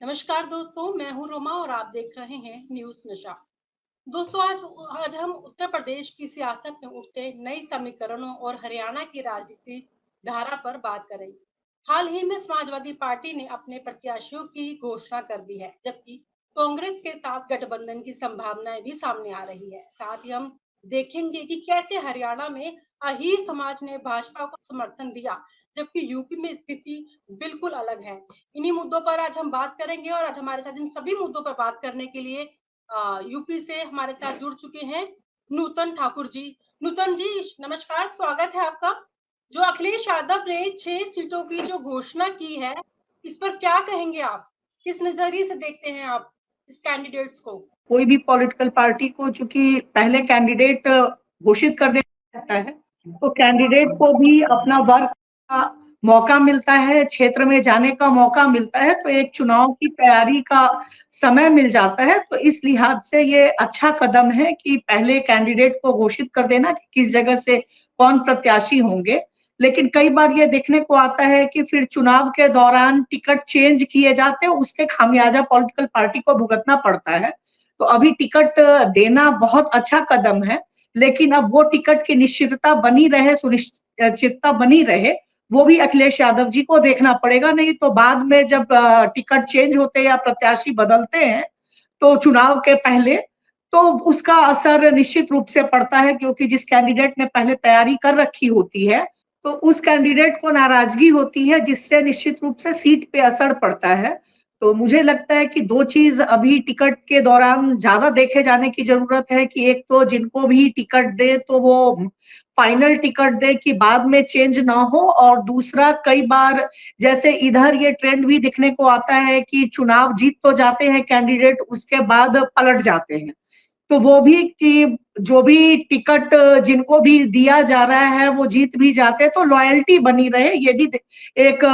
नमस्कार दोस्तों, मैं हूं रोमा और आप देख रहे हैं न्यूज़ नशा। दोस्तों, आज हम उत्तर प्रदेश की सियासत में उठते नए समीकरणों और हरियाणा की राजनीतिक धारा पर बात करेंगे। हाल ही में समाजवादी पार्टी ने अपने प्रत्याशियों की घोषणा कर दी है, जबकि कांग्रेस के साथ गठबंधन की संभावनाएं भी सामने आ रही है। साथ ही हम देखेंगे कि कैसे हरियाणा में अहीर समाज ने भाजपा को समर्थन दिया, जबकि यूपी में स्थिति बिल्कुल अलग है। इन्हीं मुद्दों पर आज हम बात करेंगे और आज हमारे साथ इन सभी मुद्दों पर बात करने के लिए यूपी से हमारे साथ जुड़ चुके हैं नूतन ठाकुर जी। नूतन जी, नमस्कार, स्वागत है आपका। जो अखिलेश यादव ने 6 सीटों की जो घोषणा की है, इस पर क्या कहेंगे आप? किस नजरिए से देखते हैं आप इस कैंडिडेट्स को? कोई भी पॉलिटिकल पार्टी को चूंकि पहले कैंडिडेट घोषित कर देता रहता है, तो कैंडिडेट को भी अपना वर्क का मौका मिलता है, क्षेत्र में जाने का मौका मिलता है, तो एक चुनाव की तैयारी का समय मिल जाता है। तो इस लिहाज से ये अच्छा कदम है कि पहले कैंडिडेट को घोषित कर देना कि किस जगह से कौन प्रत्याशी होंगे। लेकिन कई बार ये देखने को आता है कि फिर चुनाव के दौरान टिकट चेंज किए जाते हैं, उसके खामियाजा पॉलिटिकल पार्टी को भुगतना पड़ता है। तो अभी टिकट देना बहुत अच्छा कदम है, लेकिन अब वो टिकट की निश्चितता बनी रहे, सुनिश्चितता बनी रहे, वो भी अखिलेश यादव जी को देखना पड़ेगा। नहीं तो बाद में जब टिकट चेंज होते या प्रत्याशी बदलते हैं तो चुनाव के पहले, तो उसका असर निश्चित रूप से पड़ता है, क्योंकि जिस कैंडिडेट ने पहले तैयारी कर रखी होती है तो उस कैंडिडेट को नाराजगी होती है, जिससे निश्चित रूप से सीट पे असर पड़ता है। तो मुझे लगता है कि दो चीज अभी टिकट के दौरान ज्यादा देखे जाने की जरूरत है कि एक तो जिनको भी टिकट दे तो वो फाइनल टिकट दे कि बाद में चेंज ना हो, और दूसरा कई बार जैसे इधर ये ट्रेंड भी दिखने को आता है कि चुनाव जीत तो जाते हैं कैंडिडेट, उसके बाद पलट जाते हैं। तो वो भी कि जो भी टिकट जिनको भी दिया जा रहा है वो जीत भी जाते हैं, तो लॉयल्टी बनी रहे, ये भी एक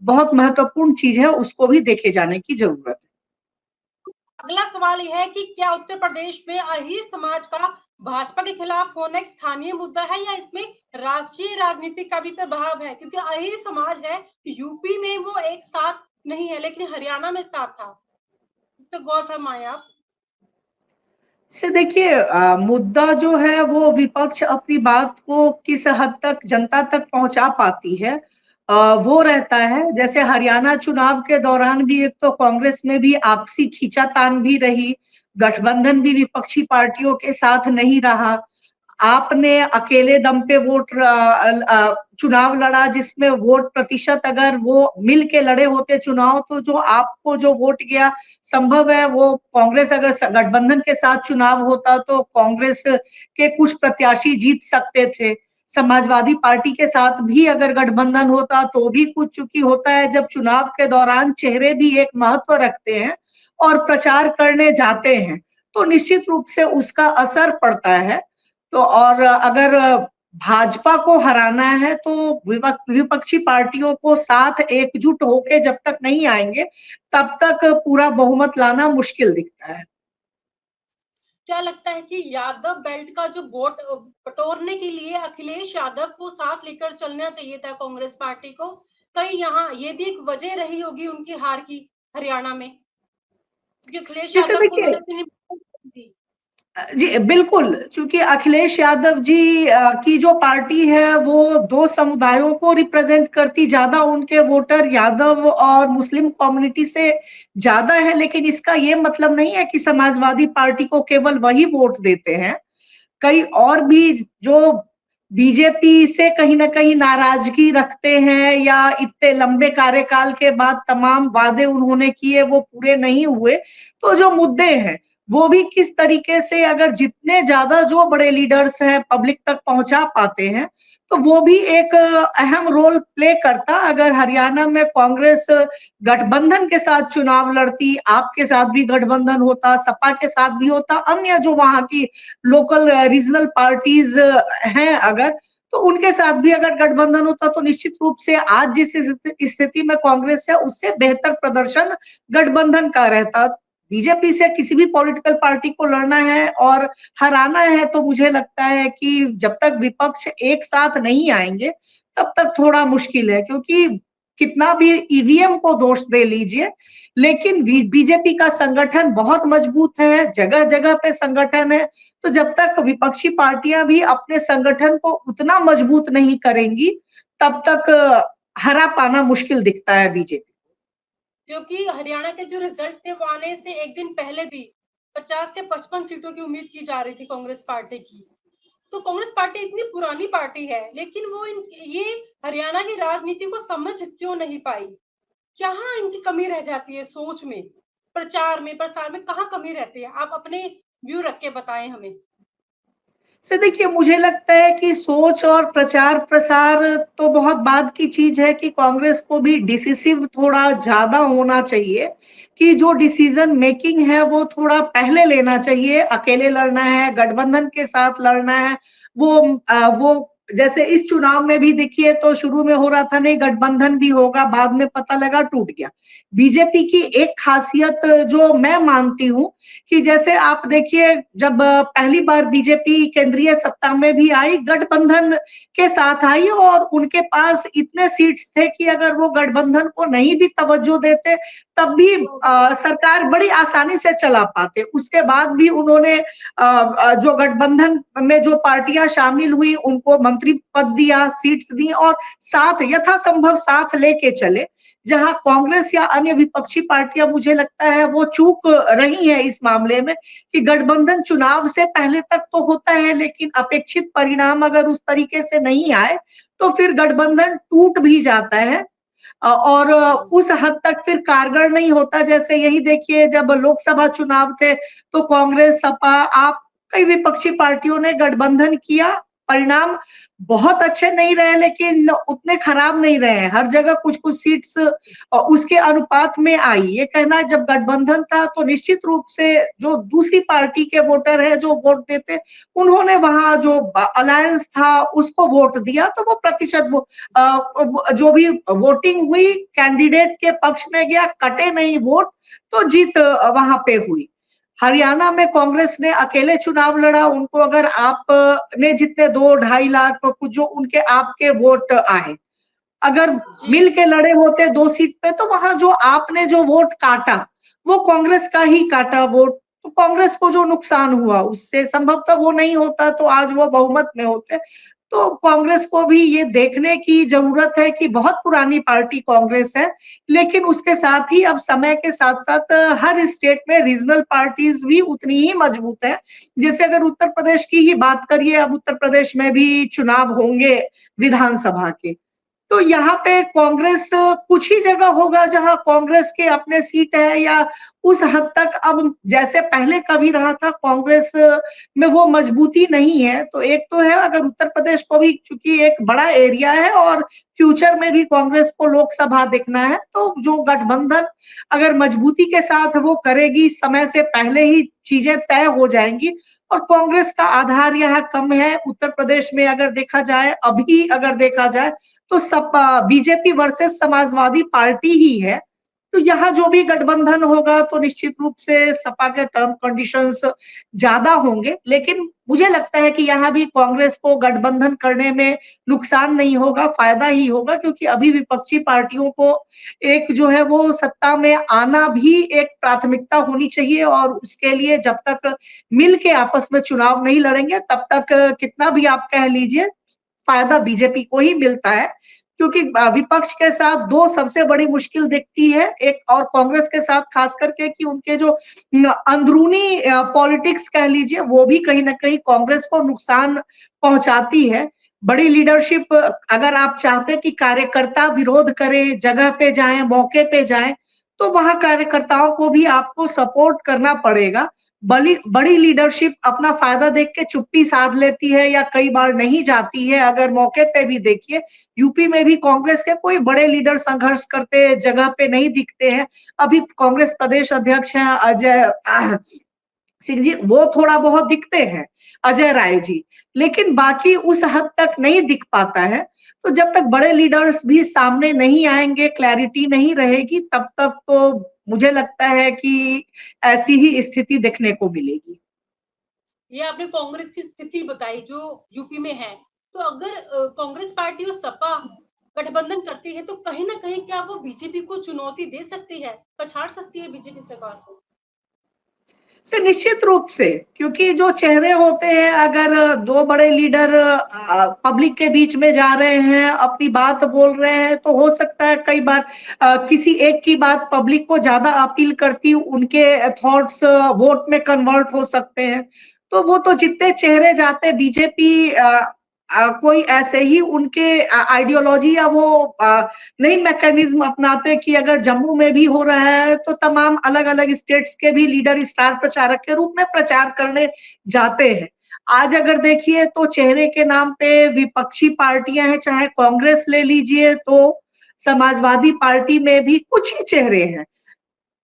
बहुत महत्वपूर्ण चीज है, उसको भी देखे जाने की जरूरत है। अगला सवाल यह है कि क्या उत्तर प्रदेश में अहीर समाज का भाजपा के खिलाफ होना एक स्थानीय मुद्दा है या इसमें राष्ट्रीय राजनीति का भी प्रभाव है? क्योंकि अहीर समाज है, यूपी में वो एक साथ नहीं है, लेकिन हरियाणा में साथ था। इस पर गौर फरमाएं आप। से देखिए, मुद्दा जो है वो विपक्ष अपनी बात को किस हद तक जनता तक पहुंचा पाती है, वो रहता है। जैसे हरियाणा चुनाव के दौरान भी एक तो कांग्रेस में भी आपसी खींचातान भी रही, गठबंधन भी विपक्षी पार्टियों के साथ नहीं रहा। आपने अकेले दम पे चुनाव लड़ा, जिसमें वोट प्रतिशत अगर वो मिल के लड़े होते चुनाव, तो जो आपको जो वोट गया, संभव है वो कांग्रेस अगर गठबंधन के साथ चुनाव होता तो कांग्रेस के कुछ प्रत्याशी जीत सकते थे। समाजवादी पार्टी के साथ भी अगर गठबंधन होता तो भी कुछ, चूंकि होता है जब चुनाव के दौरान चेहरे भी एक महत्व रखते हैं और प्रचार करने जाते हैं, तो निश्चित रूप से उसका असर पड़ता है। तो और अगर भाजपा को हराना है तो विपक्षी पार्टियों को साथ एकजुट होके जब तक नहीं आएंगे, तब तक पूरा बहुमत लाना मुश्किल दिखता है। क्या लगता है कि यादव बेल्ट का जो वोट बटोरने के लिए अखिलेश यादव को साथ लेकर चलना चाहिए था कांग्रेस पार्टी को? कहीं यहाँ ये भी एक वजह रही होगी उनकी हार की हरियाणा में, क्योंकि अखिलेश जैसे यादव को देखिए, उन्होंने अपनी थी। जी बिल्कुल, क्योंकि अखिलेश यादव जी की जो पार्टी है वो दो समुदायों को रिप्रेजेंट करती, ज्यादा उनके वोटर यादव और मुस्लिम कम्युनिटी से ज्यादा है। लेकिन इसका ये मतलब नहीं है कि समाजवादी पार्टी को केवल वही वोट देते हैं। कई और भी जो बीजेपी से कहीं ना कहीं नाराजगी रखते हैं, या इतने लंबे कार्यकाल के बाद तमाम वादे उन्होंने किए वो पूरे नहीं हुए, तो जो मुद्दे हैं वो भी किस तरीके से, अगर जितने ज्यादा जो बड़े लीडर्स हैं पब्लिक तक पहुंचा पाते हैं, तो वो भी एक अहम रोल प्ले करता। अगर हरियाणा में कांग्रेस गठबंधन के साथ चुनाव लड़ती, आपके साथ भी गठबंधन होता, सपा के साथ भी होता, अन्य जो वहां की लोकल रीजनल पार्टीज हैं अगर, तो उनके साथ भी अगर गठबंधन होता, तो निश्चित रूप से आज जिस स्थिति में कांग्रेस है उससे बेहतर प्रदर्शन गठबंधन का रहता। बीजेपी से किसी भी पॉलिटिकल पार्टी को लड़ना है और हराना है, तो मुझे लगता है कि जब तक विपक्ष एक साथ नहीं आएंगे तब तक थोड़ा मुश्किल है, क्योंकि कितना भी ईवीएम को दोष दे लीजिए, लेकिन बीजेपी का संगठन बहुत मजबूत है, जगह जगह पे संगठन है। तो जब तक विपक्षी पार्टियां भी अपने संगठन को उतना मजबूत नहीं करेंगी, तब तक हरा पाना मुश्किल दिखता है बीजेपी। क्योंकि हरियाणा के जो रिजल्ट थे वो आने से एक दिन पहले भी 50 से 55 सीटों की उम्मीद की जा रही थी कांग्रेस पार्टी की। तो कांग्रेस पार्टी इतनी पुरानी पार्टी है, लेकिन वो ये हरियाणा की राजनीति को समझ क्यों नहीं पाई? कहाँ इनकी कमी रह जाती है सोच में, प्रचार में, प्रसार में कहाँ कमी रहती है? आप अपने व्यू रख के बताएं हमें। से देखिए, मुझे लगता है कि सोच और प्रचार प्रसार तो बहुत बाद की चीज है, कि कांग्रेस को भी डिसिसिव थोड़ा ज्यादा होना चाहिए, कि जो डिसीजन मेकिंग है वो थोड़ा पहले लेना चाहिए। अकेले लड़ना है, गठबंधन के साथ लड़ना है, वो जैसे इस चुनाव में भी देखिए, तो शुरू में हो रहा था नहीं गठबंधन भी होगा, बाद में पता लगा टूट गया। बीजेपी की एक खासियत जो मैं मानती हूँ, कि जैसे आप देखिए, जब पहली बार बीजेपी केंद्रीय सत्ता में भी आई, गठबंधन के साथ आई, और उनके पास इतने सीट्स थे कि अगर वो गठबंधन को नहीं भी तवज्जो देते, तब भी सरकार बड़ी आसानी से चला पाते। उसके बाद भी उन्होंने जो गठबंधन में जो पार्टियां शामिल हुई उनको मंत्री पद दिया, सीट्स दी, और साथ यथासंभव साथ लेके चले। जहां कांग्रेस या अन्य विपक्षी पार्टियां, मुझे लगता है वो चूक रही है इस मामले में, कि गठबंधन चुनाव से पहले तक तो होता है, लेकिन अपेक्षित परिणाम अगर उस तरीके से नहीं आए, तो फिर गठबंधन टूट भी जाता है, और उस हद तक फिर कारगर नहीं होता। जैसे यही देखिए, जब लोकसभा चुनाव थे, तो कांग्रेस, सपा, आप, कई विपक्षी पार्टियों ने गठबंधन किया, परिणाम बहुत अच्छे नहीं रहे, लेकिन उतने खराब नहीं रहे। हर जगह कुछ कुछ सीट्स उसके अनुपात में आई। ये कहना, जब गठबंधन था तो निश्चित रूप से जो दूसरी पार्टी के वोटर है जो वोट देते, उन्होंने वहां जो अलायंस था उसको वोट दिया, तो वो प्रतिशत जो भी वोटिंग हुई कैंडिडेट के पक्ष में गया, कटे नहीं वोट, तो जीत वहां पे हुई। हरियाणा में कांग्रेस ने अकेले चुनाव लड़ा, उनको अगर आप ने जितने 2-2.5 लाख कुछ जो उनके आपके वोट आए, अगर मिल के लड़े होते 2 सीट पे, तो वहां जो आपने जो वोट काटा, वो कांग्रेस का ही काटा वोट। तो कांग्रेस को जो नुकसान हुआ, उससे संभवतः वो नहीं होता तो आज वो बहुमत में होते। तो कांग्रेस को भी ये देखने की जरूरत है कि बहुत पुरानी पार्टी कांग्रेस है, लेकिन उसके साथ ही अब समय के साथ साथ हर स्टेट में रीजनल पार्टीज भी उतनी ही मजबूत है। जैसे अगर उत्तर प्रदेश की ही बात करिए, अब उत्तर प्रदेश में भी चुनाव होंगे विधानसभा के, तो यहाँ पे कांग्रेस कुछ ही जगह होगा जहां कांग्रेस के अपने सीट है, या उस हद तक अब जैसे पहले कभी रहा था कांग्रेस में वो मजबूती नहीं है। तो एक तो है, अगर उत्तर प्रदेश को भी, चूंकि एक बड़ा एरिया है और फ्यूचर में भी कांग्रेस को लोकसभा देखना है, तो जो गठबंधन अगर मजबूती के साथ वो करेगी, समय से पहले ही चीजें तय हो जाएंगी। और कांग्रेस का आधार यहाँ कम है उत्तर प्रदेश में, अगर देखा जाए, अभी अगर देखा जाए, तो सपा बीजेपी वर्सेस समाजवादी पार्टी ही है। तो यहाँ जो भी गठबंधन होगा, तो निश्चित रूप से सपा के टर्म कंडीशंस ज्यादा होंगे, लेकिन मुझे लगता है कि यहाँ भी कांग्रेस को गठबंधन करने में नुकसान नहीं होगा, फायदा ही होगा, क्योंकि अभी विपक्षी पार्टियों को एक जो है वो सत्ता में आना भी एक प्राथमिकता होनी चाहिए, और उसके लिए जब तक मिल के आपस में चुनाव नहीं लड़ेंगे, तब तक कितना भी आप कह लीजिए, फायदा बीजेपी को ही मिलता है। क्योंकि विपक्ष के साथ दो सबसे बड़ी मुश्किल दिखती है, एक और कांग्रेस के साथ खास करके, कि उनके जो अंदरूनी पॉलिटिक्स कह लीजिए, वो भी कहीं ना कहीं कांग्रेस को नुकसान पहुंचाती है। बड़ी लीडरशिप, अगर आप चाहते कि कार्यकर्ता विरोध करे, जगह पे जाएं, मौके पे जाएं, तो वहां कार्यकर्ताओं को भी आपको सपोर्ट करना पड़ेगा। बड़ी लीडरशिप अपना फायदा देख के चुप्पी साध लेती है, या कई बार नहीं जाती है। अगर मौके पे भी देखिए, यूपी में भी कांग्रेस के कोई बड़े लीडर संघर्ष करते जगह पे नहीं दिखते हैं। अभी कांग्रेस प्रदेश अध्यक्ष हैं अजय सिंह जी, वो थोड़ा बहुत दिखते हैं, अजय राय जी, लेकिन बाकी उस हद तक नहीं दिख पाता है। तो जब तक बड़े लीडर्स भी सामने नहीं आएंगे, क्लैरिटी नहीं रहेगी, तब तक तो मुझे लगता है कि ऐसी ही स्थिति देखने को मिलेगी। ये आपने कांग्रेस की स्थिति बताई जो यूपी में है। तो अगर कांग्रेस पार्टी और सपा गठबंधन करती है तो कहीं ना कहीं क्या वो बीजेपी को चुनौती दे सकती है, पछाड़ सकती है बीजेपी सरकार को? से निश्चित रूप से, क्योंकि जो चेहरे होते हैं, अगर दो बड़े लीडर पब्लिक के बीच में जा रहे हैं, अपनी बात बोल रहे हैं, तो हो सकता है कई बार किसी एक की बात पब्लिक को ज्यादा अपील करती, उनके थॉट्स वोट में कन्वर्ट हो सकते हैं। तो वो तो जितने चेहरे जाते बीजेपी कोई ऐसे ही उनके आइडियोलॉजी या वो नई मैकेनिज्म अपनाते कि अगर जम्मू में भी हो रहा है तो तमाम अलग अलग स्टेट्स के भी लीडर स्टार प्रचारक के रूप में प्रचार करने जाते हैं। आज अगर देखिए तो चेहरे के नाम पे विपक्षी पार्टियां हैं, चाहे कांग्रेस ले लीजिए तो समाजवादी पार्टी में भी कुछ ही चेहरे हैं।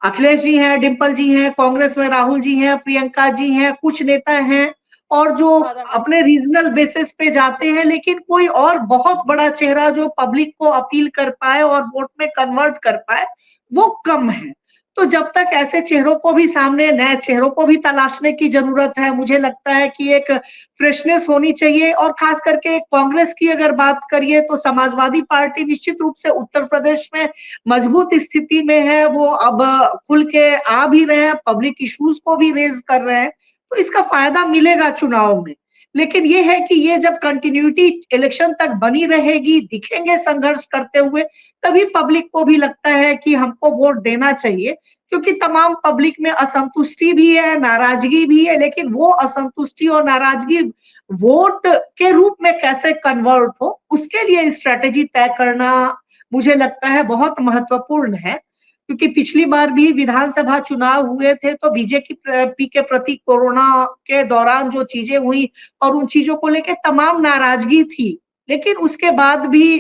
अखिलेश जी हैं, डिंपल जी हैं, कांग्रेस में राहुल जी हैं, प्रियंका जी हैं, कुछ नेता हैं और जो बादल। अपने रीजनल बेसिस पे जाते हैं, लेकिन कोई और बहुत बड़ा चेहरा जो पब्लिक को अपील कर पाए और वोट में कन्वर्ट कर पाए, वो कम है। तो जब तक ऐसे चेहरों को भी सामने, नए चेहरों को भी तलाशने की जरूरत है। मुझे लगता है कि एक फ्रेशनेस होनी चाहिए और खास करके कांग्रेस की अगर बात करिए तो समाजवादी पार्टी निश्चित रूप से उत्तर प्रदेश में मजबूत स्थिति में है। वो अब खुल के आ भी रहे हैं, पब्लिक इश्यूज को भी रेज कर रहे हैं, तो इसका फायदा मिलेगा चुनाव में। लेकिन ये है कि ये जब कंटिन्यूटी इलेक्शन तक बनी रहेगी, दिखेंगे संघर्ष करते हुए, तभी पब्लिक को भी लगता है कि हमको वोट देना चाहिए। क्योंकि तमाम पब्लिक में असंतुष्टि भी है, नाराजगी भी है, लेकिन वो असंतुष्टि और नाराजगी वोट के रूप में कैसे कन्वर्ट हो, उसके लिए स्ट्रेटेजी तय करना मुझे लगता है बहुत महत्वपूर्ण है। क्योंकि पिछली बार भी विधानसभा चुनाव हुए थे तो बीजेपी के प्रति कोरोना के दौरान जो चीजें हुई और उन चीजों को लेके तमाम नाराजगी थी, लेकिन उसके बाद भी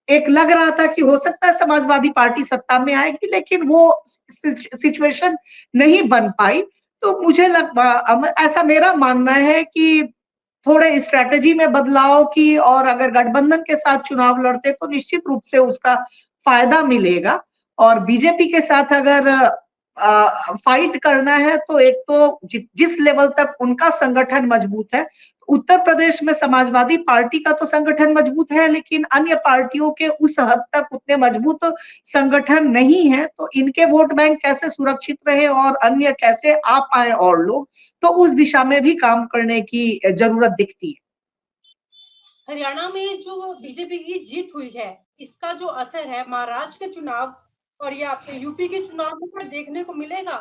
एक लग रहा था कि हो सकता है समाजवादी पार्टी सत्ता में आएगी, लेकिन वो सिचुएशन नहीं बन पाई। तो मुझे ऐसा मेरा मानना है कि थोड़े स्ट्रैटेजी में बदलाव की और अगर गठबंधन के साथ चुनाव लड़ते तो निश्चित रूप से उसका फायदा मिलेगा। और बीजेपी के साथ अगर फाइट करना है तो एक तो जिस लेवल तक उनका संगठन मजबूत है, उत्तर प्रदेश में समाजवादी पार्टी का तो संगठन मजबूत है, लेकिन अन्य पार्टियों के उस हद तक उतने मजबूत संगठन नहीं है। तो इनके वोट बैंक कैसे सुरक्षित रहे और अन्य कैसे आ पाए और लोग, तो उस दिशा में भी काम करने की जरूरत दिखती है। हरियाणा में जो बीजेपी की जीत हुई है, इसका जो असर है महाराष्ट्र के चुनाव और या फिर यूपी के चुनाव में क्या देखने को मिलेगा?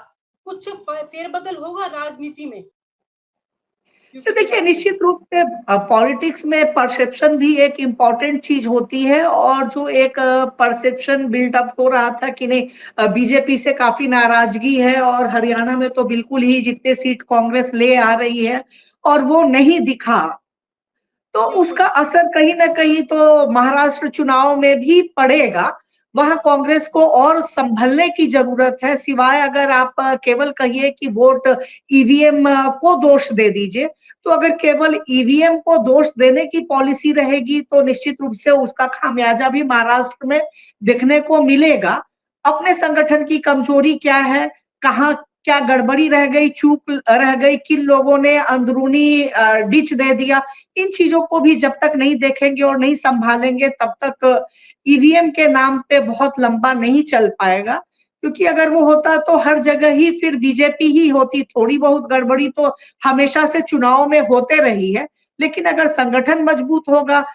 कुछ फेरबदल होगा राजनीति में से यूपी के देखिए, बाद? निश्चित रूप से पॉलिटिक्स में परसेप्शन भी एक इम्पोर्टेंट चीज होती है और जो एक परसेप्शन बिल्डअप हो रहा था कि नहीं बीजेपी से काफी नाराजगी है और हरियाणा में तो बिल्कुल ही जितने सीट कांग्रेस ले आ रही है और वो नहीं दिखा, तो बिल्कुल। उसका असर कहीं ना कहीं तो महाराष्ट्र चुनाव में भी पड़ेगा। वहां कांग्रेस को और संभलने की जरूरत है, सिवाय अगर आप केवल कहिए कि वोट ईवीएम को दोष दे दीजिए। तो अगर केवल ईवीएम को दोष देने की पॉलिसी रहेगी तो निश्चित रूप से उसका खामियाजा भी महाराष्ट्र में दिखने को मिलेगा। अपने संगठन की कमजोरी क्या है, कहाँ क्या गड़बड़ी रह गई, चूक रह गई, किन लोगों ने अंदरूनी डिच दे दिया, इन चीजों को भी जब तक नहीं देखेंगे और नहीं संभालेंगे तब तक ईवीएम के नाम पे बहुत लंबा नहीं चल पाएगा। क्योंकि अगर वो होता तो हर जगह ही फिर बीजेपी ही होती। थोड़ी बहुत गड़बड़ी तो हमेशा से चुनाव में होते रही है, लेकिन अगर संगठन मजबूत होगा,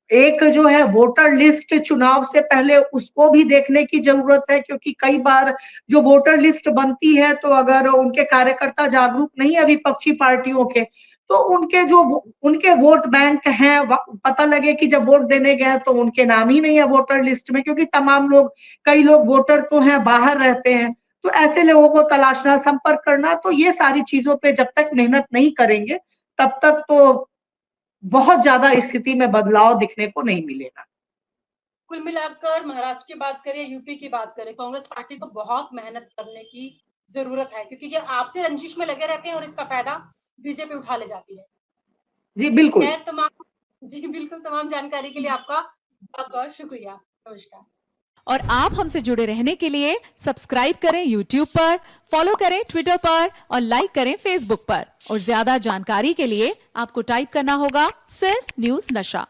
एक जो है वोटर लिस्ट चुनाव से पहले उसको भी देखने की जरूरत है। क्योंकि कई बार जो वोटर लिस्ट बनती है तो अगर उनके कार्यकर्ता जागरूक नहीं है विपक्षी पार्टियों के, तो उनके जो उनके वोट बैंक हैं, पता लगे कि जब वोट देने गए तो उनके नाम ही नहीं है वोटर लिस्ट में, क्योंकि तमाम लोग, कई लोग वोटर तो हैं बाहर रहते हैं। तो ऐसे लोगों को तलाशना, संपर्क करना, तो ये सारी चीजों पे जब तक मेहनत नहीं करेंगे तब तक तो बहुत ज्यादा स्थिति में बदलाव दिखने को नहीं मिलेगा। कुल मिलाकर महाराष्ट्र की बात करें, यूपी की बात करें, कांग्रेस पार्टी को बहुत मेहनत करने की जरूरत है, क्योंकि ये आपसे रंजिश में लगे रहते हैं और इसका फायदा बीजेपी उठा ले जाती है। जी बिल्कुल। खैर, तमाम जी बिल्कुल, तमाम जानकारी के लिए आपका बहुत बहुत शुक्रिया। नमस्कार। और आप हमसे जुड़े रहने के लिए सब्सक्राइब करें YouTube पर, फॉलो करें ट्विटर पर और लाइक करें Facebook पर। और ज्यादा जानकारी के लिए आपको टाइप करना होगा सिर्फ न्यूज नशा।